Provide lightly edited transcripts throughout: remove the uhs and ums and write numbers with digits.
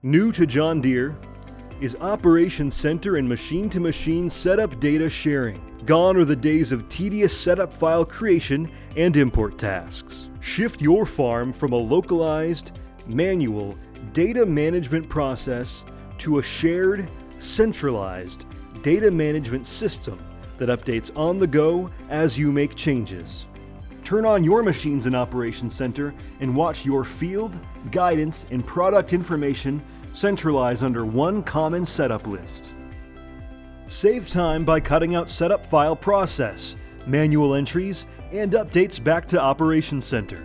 New to John Deere is Operations Center and machine-to-machine setup data sharing. Gone are the days of tedious setup file creation and import tasks. Shift your farm from a localized, manual data management process to a shared, centralized data management system that updates on the go as you make changes. Turn on your machines in Operations Center and watch your field, guidance, and product information centralize under one common setup list. Save time by cutting out setup file process, manual entries, and updates back to Operations Center.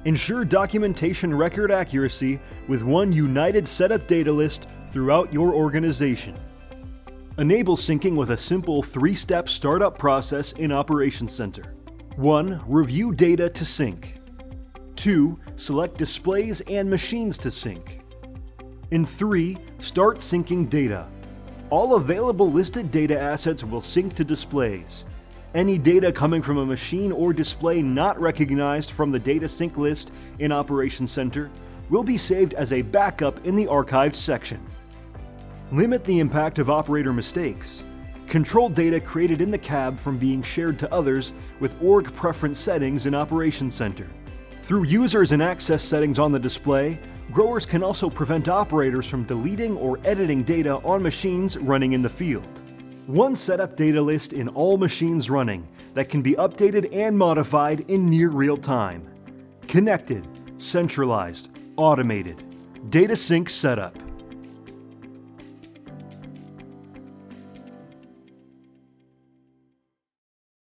Ensure documentation record accuracy with one united setup data list throughout your organization. Enable syncing with a simple 3-step startup process in Operations Center. 1. Review data to sync. 2. Select displays and machines to sync. And 3. Start syncing data. All available listed data assets will sync to displays. Any data coming from a machine or display not recognized from the data sync list in Operations Center will be saved as a backup in the archived section. Limit the impact of operator mistakes. Control data created in the cab from being shared to others with org preference settings in Operations Center. Through users and access settings on the display, growers can also prevent operators from deleting or editing data on machines running in the field. One setup data list in all machines running that can be updated and modified in near real time. Connected, centralized, automated. Data sync setup.